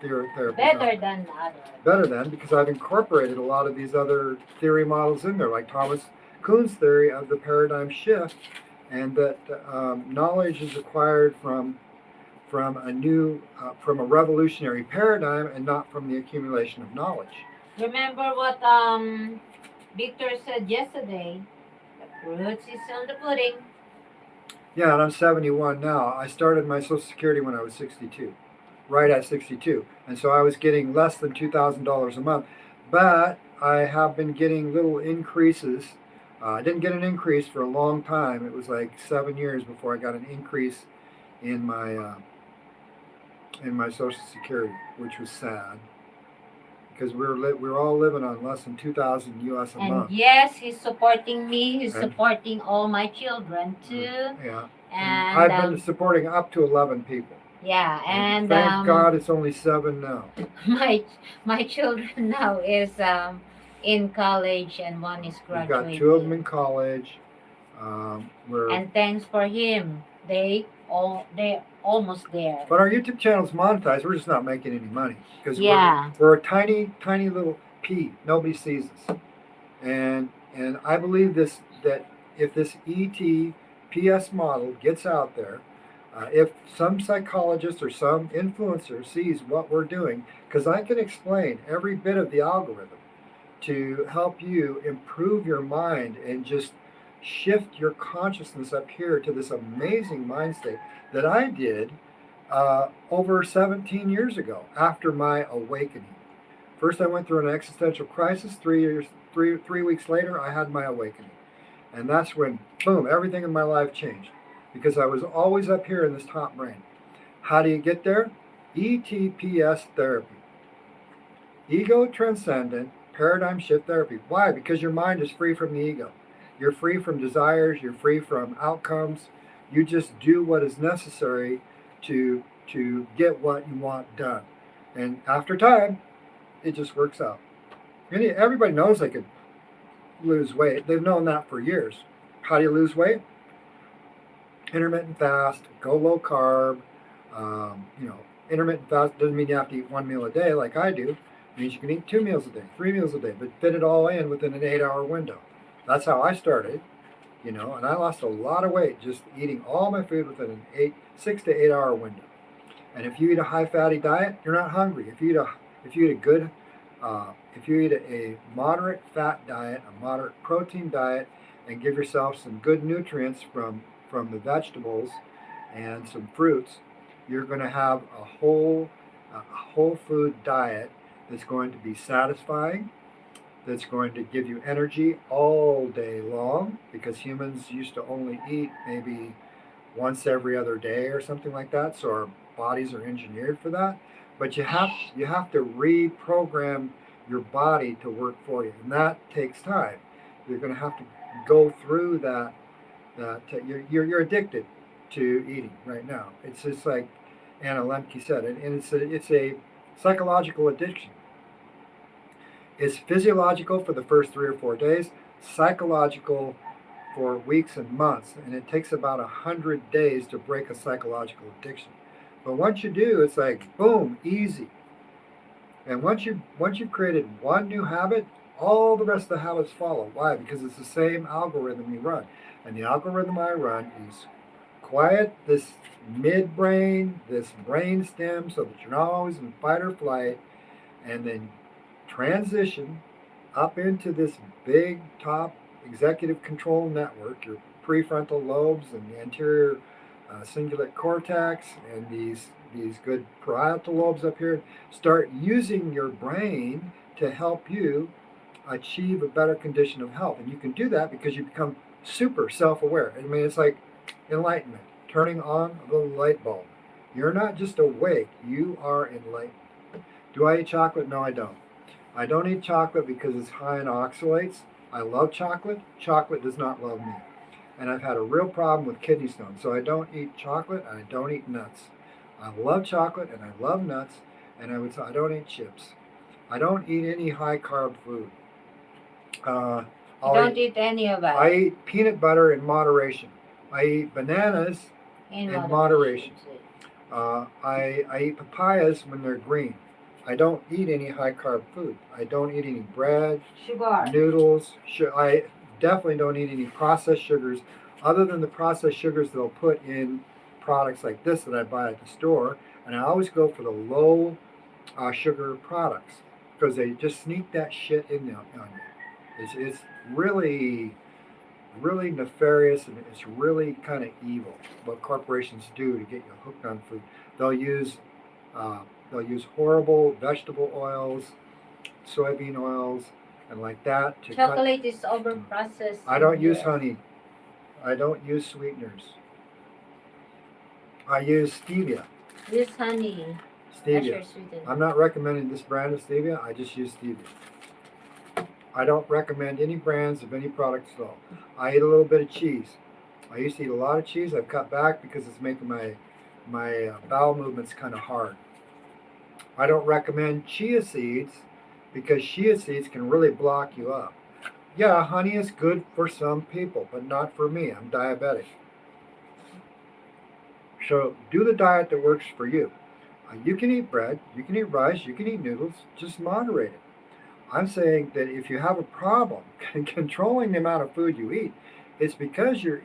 therapies. Better than others. Better than, because I've incorporated a lot of these other theory models in there, like Thomas Kuhn's theory of the paradigm shift, and that knowledge is acquired from a revolutionary paradigm and not from the accumulation of knowledge. Remember what Victor said yesterday? The fruits is on the pudding. Yeah, and I'm 71 now. I started my Social Security when I was 62, right at 62. And so I was getting less than $2,000 a month. But I have been getting little increases. I didn't get an increase for a long time. It was like 7 years before I got an increase in my Social Security, which was sad because we were all living on less than 2,000 US a And month. yes, he's supporting me. He's And- supporting all my children too. Yeah. And I've been supporting up to 11 people. yeah, and thank God it's only 7 now. my children now is in college and one is We've graduating. got 2 of them in college. And thanks for him. They almost there. But our YouTube channel's monetized. We're just not making any money because Yeah. we're a tiny little pea. Nobody sees us. And I believe that if this ETPS model gets out there, if some psychologist or some influencer sees what we're doing, because I can explain every bit of the algorithm to help you improve your mind and just shift your consciousness up here to this amazing mind state that I did over 17 years ago after my awakening. First, I went through an existential crisis. 3 weeks later, I had my awakening. And that's when, boom, everything in my life changed because I was always up here in this top brain. How do you get there? ETPS therapy. Ego transcendent paradigm shift therapy. Why? Because your mind is free from the ego. You're free from desires. You're free from outcomes. You just do what is necessary to get what you want done. And after time, it just works out. Everybody knows they could lose weight. They've known that for years. How do you lose weight? Intermittent fast, go low carb. Intermittent fast doesn't mean you have to eat 1 meal a day like I do. It means you can eat 2 meals a day, 3 meals a day, but fit it all in within an 8-hour window. That's how I started, and I lost a lot of weight just eating all my food within an 6 to 8 hour window. And if you eat a high fatty diet, you're not hungry. If you eat a moderate fat diet, a moderate protein diet, and give yourself some good nutrients from the vegetables and some fruits, you're going to have a whole food diet that's going to be satisfying, that's going to give you energy all day long, because humans used to only eat maybe once every other day or something like that, so our bodies are engineered for that. But you have to reprogram your body to work for you, and that takes time. You're going to have to go through that. You're addicted to eating right now. It's just like Anna Lemke said, and it's a psychological addiction. It's physiological for the first 3 or 4 days, psychological for weeks and months, and it takes about 100 days to break a psychological addiction. But once you do, it's like boom, easy. And once you've created one new habit, all the rest of the habits follow. Why? Because it's the same algorithm you run. And the algorithm I run is quiet this midbrain, this brain stem, so that you're not always in fight or flight, and then transition up into this big top executive control network, your prefrontal lobes and the anterior cingulate cortex and these good parietal lobes up here. Start using your brain to help you achieve a better condition of health. And you can do that because you become super self-aware. I mean, it's like enlightenment, turning on the light bulb. You're not just awake, you are enlightened. Do I eat chocolate? No, I don't. I don't eat chocolate because it's high in oxalates. I love chocolate. Chocolate does not love me. And I've had a real problem with kidney stones. So I don't eat chocolate and I don't eat nuts. I love chocolate and I love nuts, and I don't eat chips. I don't eat any high carb food. Uh, You don't eat any of that. I eat peanut butter in moderation. I eat bananas in moderation. I eat papayas when they're green. I don't eat any high carb food. I don't eat any bread, Sugar. noodles. I definitely don't eat any processed sugars, other than the processed sugars they'll put in products like this that I buy at the store. And I always go for the low sugar products because they just sneak that shit in there on you. It's really, really nefarious, and it's really kind of evil what corporations do to get you hooked on food. They'll use uh, they'll use horrible vegetable oils, soybean oils, and like that to Chocolate is over processed. I don't use honey. I don't use sweeteners. I use stevia. Use honey. Stevia. I'm not recommending this brand of stevia. I just use stevia. I don't recommend any brands of any products at all. I eat a little bit of cheese. I used to eat a lot of cheese. I've cut back because it's making my bowel movements kind of hard. I don't recommend chia seeds because chia seeds can really block you up. Yeah, honey is good for some people, but not for me. I'm diabetic. So do the diet that works for you. You can eat bread, you can eat rice, you can eat noodles, just moderate it. I'm saying that if you have a problem controlling the amount of food you eat, it's because your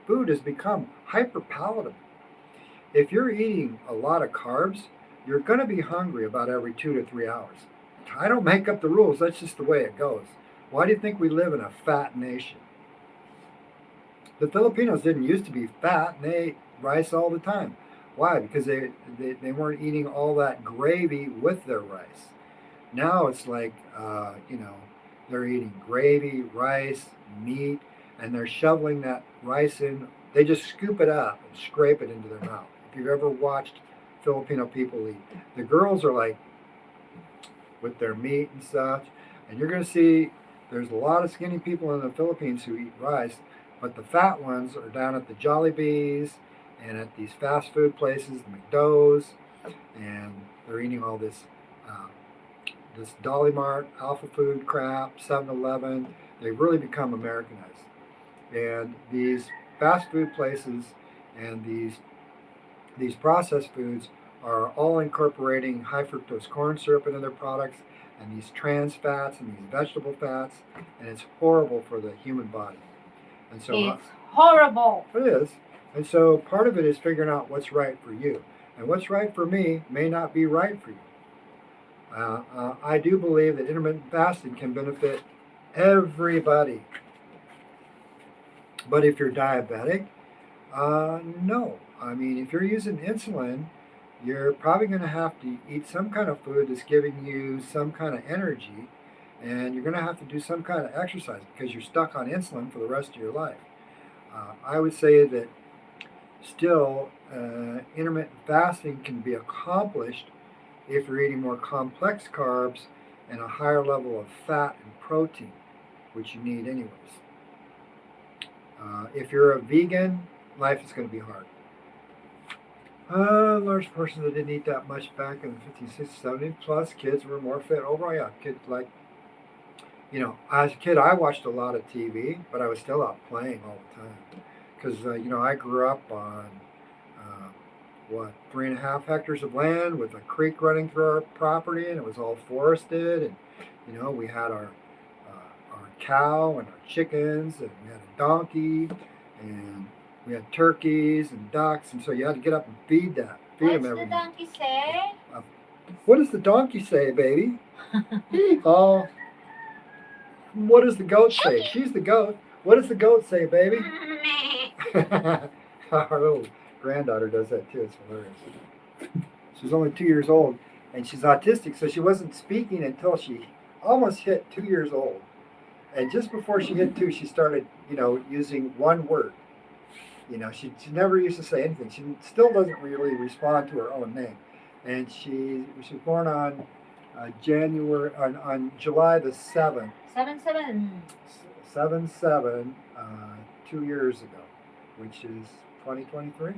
food has become hyper palatable. If you're eating a lot of carbs, you're going to be hungry about every 2 to 3 hours. I don't make up the rules, that's just the way it goes. Why do you think we live in a fat nation? The Filipinos didn't used to be fat, and they ate rice all the time. Why? Because they weren't eating all that gravy with their rice. Now it's like, they're eating gravy, rice, meat, and they're shoveling that rice in. They just scoop it up and scrape it into their mouth. If you've ever watched Filipino people eat, the girls are like with their meat and such, and you're going to see there's a lot of skinny people in the Philippines who eat rice, but the fat ones are down at the Jollibees and at these fast food places, the McDo's, and they're eating all this Dolly Mart, Alpha Food crap, 7-Eleven. They've really become Americanized. And these fast food places and these processed foods are all incorporating high fructose corn syrup into their products, and these trans fats and these vegetable fats, and it's horrible for the human body. And so it's horrible. It is. And so part of it is figuring out what's right for you. And what's right for me may not be right for you. I do believe that intermittent fasting can benefit everybody. But if you're diabetic, no. I mean, if you're using insulin, you're probably going to have to eat some kind of food that's giving you some kind of energy, and you're going to have to do some kind of exercise because you're stuck on insulin for the rest of your life. I would say that still, intermittent fasting can be accomplished if you're eating more complex carbs and a higher level of fat and protein, which you need anyways. If you're a vegan, life is going to be hard. Large portions that didn't eat that much back in the 50s, 60s, 70s, plus kids were more fit overall. Yeah, kids like, as a kid, I watched a lot of TV, but I was still out playing all the time. Because, I grew up on, 3.5 hectares of land with a creek running through our property, and it was all forested, and, we had our cow and our chickens, and we had a donkey, and we had turkeys and ducks, and so you had to get up and feed them every day. What's the donkey say? What does the donkey say, baby? Oh, what does the goat say? She's the goat. What does the goat say, baby? Our little granddaughter does that too. It's hilarious. She's only 2 years old, and she's autistic, so she wasn't speaking until she almost hit 2 years old. And just before she hit 2, she started, using one word. She never used to say anything. She still doesn't really respond to her own name. And she was born on July the 7th, 7-7. 7/7, 2 years ago, which is 2023.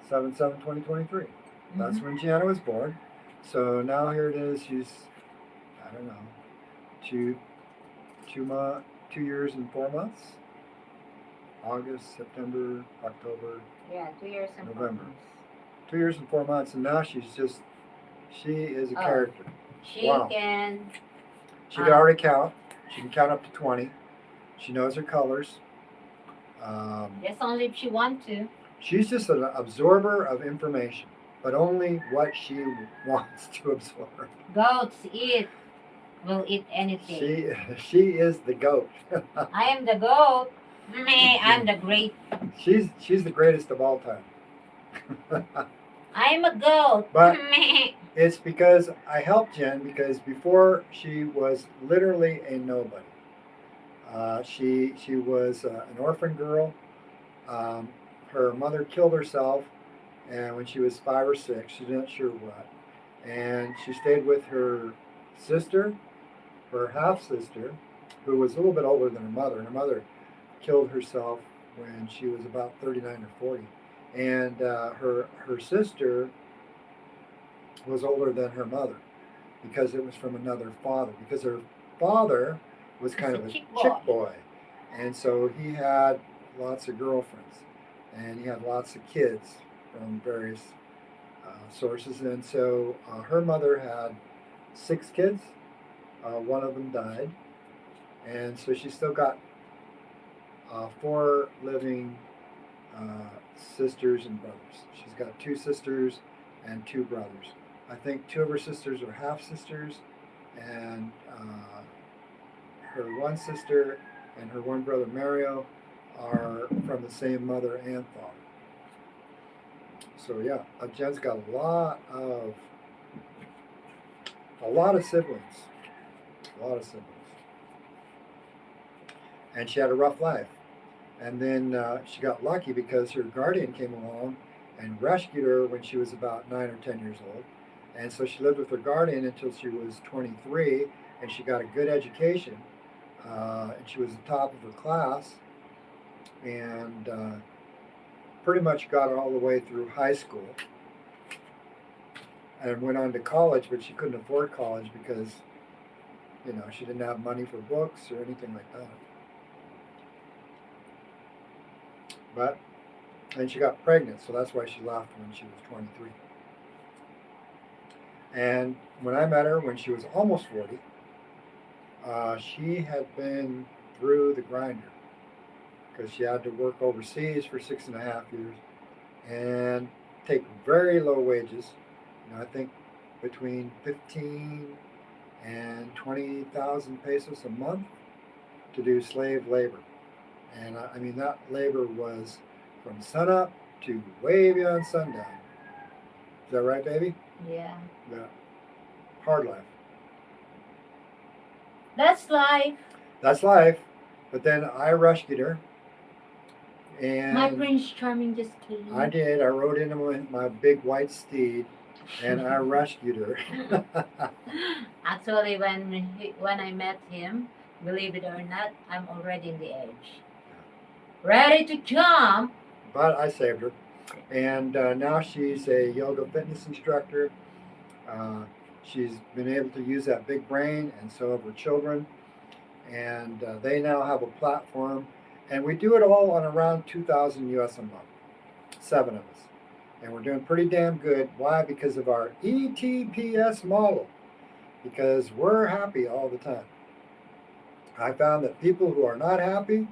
7/7/2023. That's when Gianna was born. So now here it is. She's, I don't know, 2 years and 4 months. August, September, October, Yeah, 2 years and 4 November. months. 2 years and 4 months, and now she is a Oh. character. She Wow. can. She can already count. She can count up to 20. She knows her colors. Yes, only if she wants to. She's just an absorber of information, but only what she wants to absorb. Goats will eat anything. She is the goat. I am the goat. Meh, I'm the great. She's the greatest of all time. I'm a goat. But Meh. it's because I helped Jen, because before she was literally a nobody. She was an orphan girl. Her mother killed herself, and when she was 5 or 6, she's not sure what. And she stayed with her sister, her half sister, who was a little bit older than her mother. And her mother killed herself when she was about 39 or 40. And her sister was older than her mother, because it was from another father. Because her father was kind of a chick boy. And so he had lots of girlfriends, and he had lots of kids from various sources. And so her mother had 6 kids. One of them died. And so she still got 4 living sisters and brothers. She's got 2 sisters and 2 brothers. I think 2 of her sisters are half sisters, and her one sister and her one brother Mario are from the same mother and father. So yeah, Jen's got a lot of siblings, and she had a rough life. And then she got lucky because her guardian came along and rescued her when she was about 9 or 10 years old. And so she lived with her guardian until she was 23, and she got a good education. And she was the top of her class, and pretty much got all the way through high school, and went on to college, but she couldn't afford college because, she didn't have money for books or anything like that. But, and she got pregnant, so that's why she left when she was 23. And when I met her, when she was almost 40, she had been through the grinder, because she had to work overseas for 6.5 years and take very low wages. I think between 15 and 20,000 pesos a month to do slave labor. And I mean, that labor was from sunup to way beyond sundown. Is that right, baby? Yeah. Yeah. Hard life. That's life. That's life. But then I rescued her. And My Prince Charming just came. I did. I rode into my big white steed, and I rescued her. Actually, when I met him, believe it or not, I'm already in the edge. Ready to jump. But I saved her. And now she's a yoga fitness instructor. She's been able to use that big brain, and so have her children. And they now have a platform. And we do it all on around $2,000 US a month. 7 of us. And we're doing pretty damn good. Why? Because of our ETPS model. Because we're happy all the time. I found that people who are not happy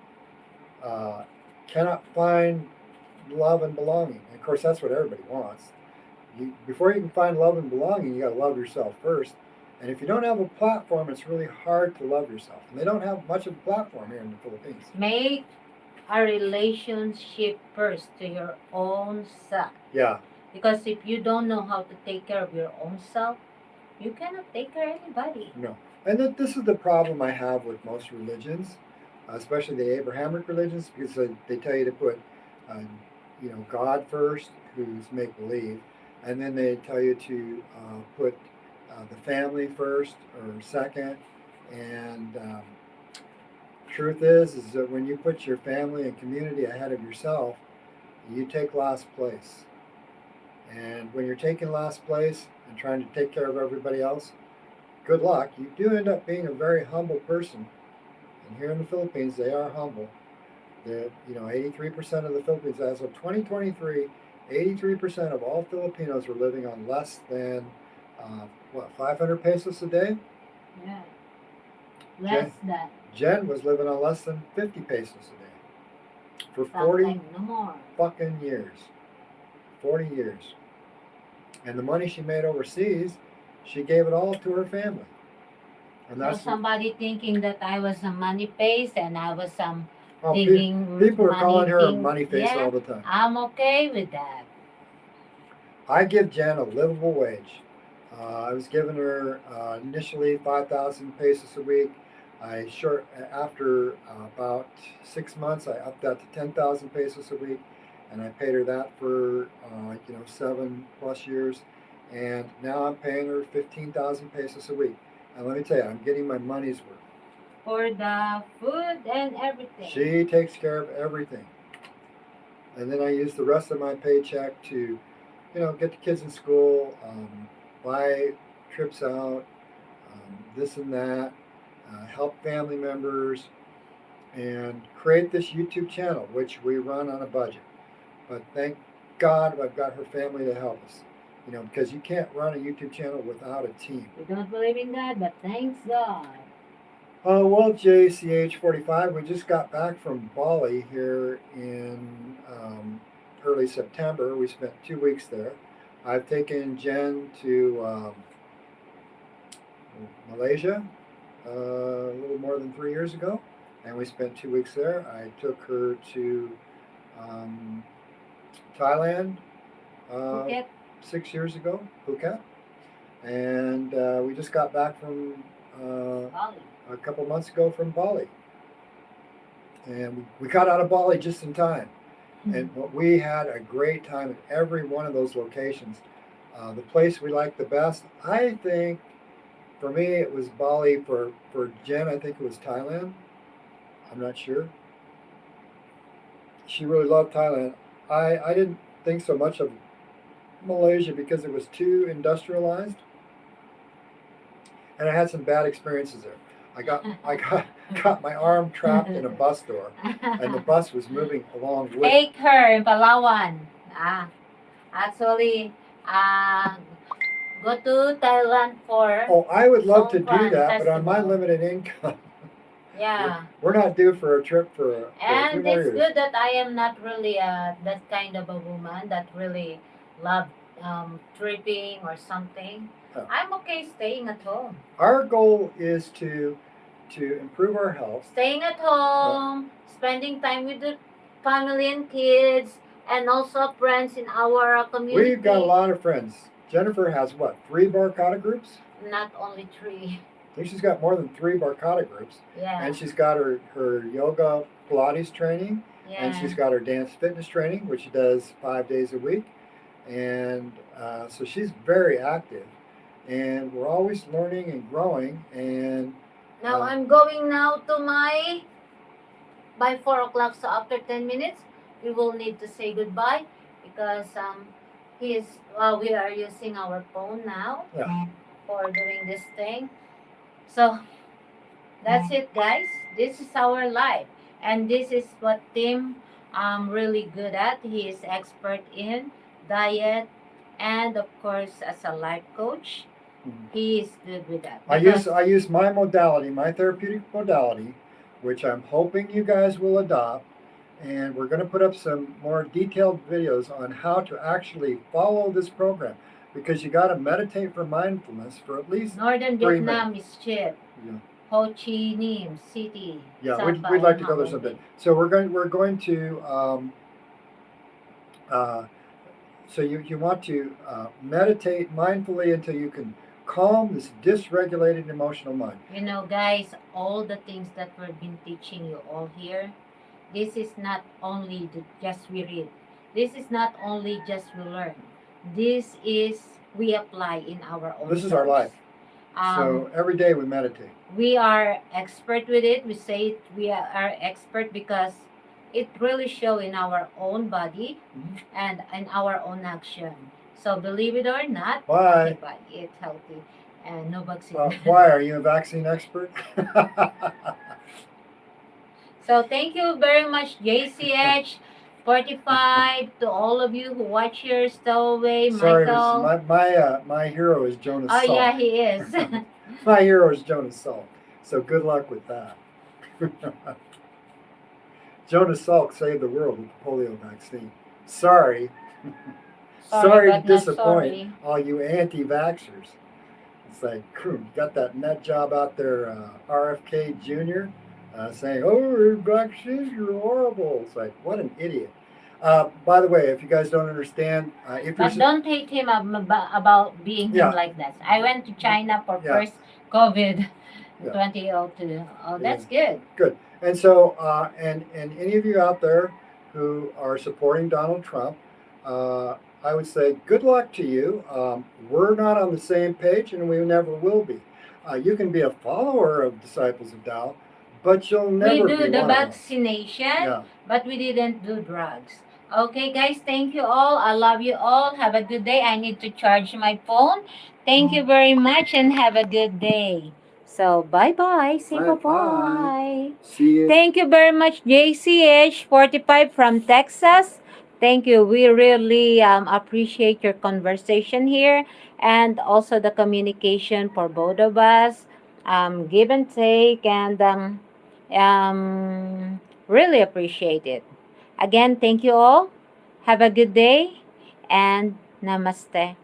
cannot find love and belonging. And of course, that's what everybody wants. Before you can find love and belonging, you got to love yourself first. And if you don't have a platform, it's really hard to love yourself. And they don't have much of a platform here in the Philippines. Make a relationship first to your own self. Yeah. Because if you don't know how to take care of your own self, you cannot take care of anybody. No. And this is the problem I have with most religions, especially the Abrahamic religions, because they tell you to put God first, who's make believe, and then they tell you to put the family first or second. And truth is that when you put your family and community ahead of yourself, you take last place. And when you're taking last place and trying to take care of everybody else, good luck. You do end up being a very humble person. And here in the Philippines, they are humble. 83% of the Philippines, as of 2023, 83% of all Filipinos were living on less than 500 pesos a day. Yeah. Less than. Jen was living on less than 50 pesos a day for 40 Sometimes no more. fucking years. 40 years. And the money she made overseas, she gave it all to her family. And So that's somebody thinking that I was a money face and I was oh, digging people are money calling her a thing. money face Yeah, all the time. I'm okay with that. I give Jen a livable wage. I was giving her initially 5,000 pesos a week. After about 6 months, I upped that to 10,000 pesos a week, and I paid her that for 7+ years, and now I'm paying her 15,000 pesos a week. And let me tell you, I'm getting my money's worth. For the food and everything. She takes care of everything, and then I use the rest of my paycheck to, get the kids in school, buy trips out, this and that, help family members, and create this YouTube channel, which we run on a budget. But thank God I've got her family to help us, because you can't run a YouTube channel without a team. We don't believe in God, but thanks God. Well, JCH45, we just got back from Bali here in early September. We spent 2 weeks there. I've taken Jen to Malaysia a little more than 3 years ago, and we spent 2 weeks there. I took her to Thailand Phuket. 6 years ago, Phuket, and we just got back from Bali. a couple months ago from Bali. And we got out of Bali just in time. And we had a great time at every one of those locations. The place we liked the best, I think, for me, it was Bali. For Jen, I think it was Thailand. I'm not sure. She really loved Thailand. I didn't think so much of Malaysia because it was too industrialized. And I had some bad experiences there. I got my arm trapped in a bus door, and the bus was moving along with. Take her in Palawan. Actually, go to Thailand for. Oh, I would love to do Songkran that, but on my festival. limited income, Yeah. we're not due for a trip for a few And more it's years. good that I am not really that kind of a woman that really love tripping or something. Oh. I'm okay staying at home. Our goal is to improve our health. Staying at home, spending time with the family and kids, and also friends in our community. We've got a lot of friends. Jennifer has what, 3 Barcata groups? Not only 3. I think she's got more than 3 Barcata groups. Yeah. And she's got her yoga Pilates training, Yeah. and she's got her dance fitness training, which she does 5 days a week. And so she's very active. And we're always learning and growing. And Now I'm going now to by 4 o'clock. So after 10 minutes, we will need to say goodbye because we are using our phone now for doing this thing. So that's it, guys. This is our life, and this is what Tim really good at. He is expert in diet, and of course, as a life coach, he is good with that. I use my modality, my therapeutic modality, which I'm hoping you guys will adopt. And we're going to put up some more detailed videos on how to actually follow this program, because you got to meditate for mindfulness for at least Northern 3 Vietnam minutes. is cheap. Yeah. Ho Chi Minh City. Yeah, Sapa, we'd like and to go there Hanoi. someday. So we're going to so you want to meditate mindfully until you can calm this dysregulated emotional mind. You know, guys, all the things that we've been teaching you all here, This is not only just we read. This is not only just we learn. This is we apply in our own This is our selves. life. So every day we meditate. We are expert with it. We say we are expert because it really show in our own body and in our own action. So believe it or not, Why? but it's healthy and no vaccine. Why are you a vaccine expert? So thank you very much, JCH 45, to all of you who watch here, Stowaway, Sorry, Michael. my hero is Jonas Oh Salk. yeah, he is. My hero is Jonas Salk. So good luck with that. Jonas Salk saved the world with the polio vaccine. Sorry. Sorry to but not disappoint sorry. all you anti-vaxxers. It's like, you got that nut job out there, RFK Jr., saying, "Oh, vaccines are horrible." It's like, what an idiot. By the way, if you guys don't understand, if you're But don't hate him about being Yeah. him like that. I went to China for Yeah. first COVID Yeah. 2002. Oh, that's good. Good. And so, and any of you out there who are supporting Donald Trump, I would say good luck to you. We're not on the same page, and we never will be. You can be a follower of Disciples of Tao, but you'll never We do be the one of them. vaccination, Yeah. but we didn't do drugs. Okay, guys, thank you all. I love you all. Have a good day. I need to charge my phone. Thank you very much and have a good day. So, bye-bye. Say Bye-bye. bye-bye. See you. Thank you very much, JCH 45 from Texas. Thank you. We really appreciate your conversation here and also the communication for both of us, give and take, and really appreciate it. Again, thank you all. Have a good day and namaste.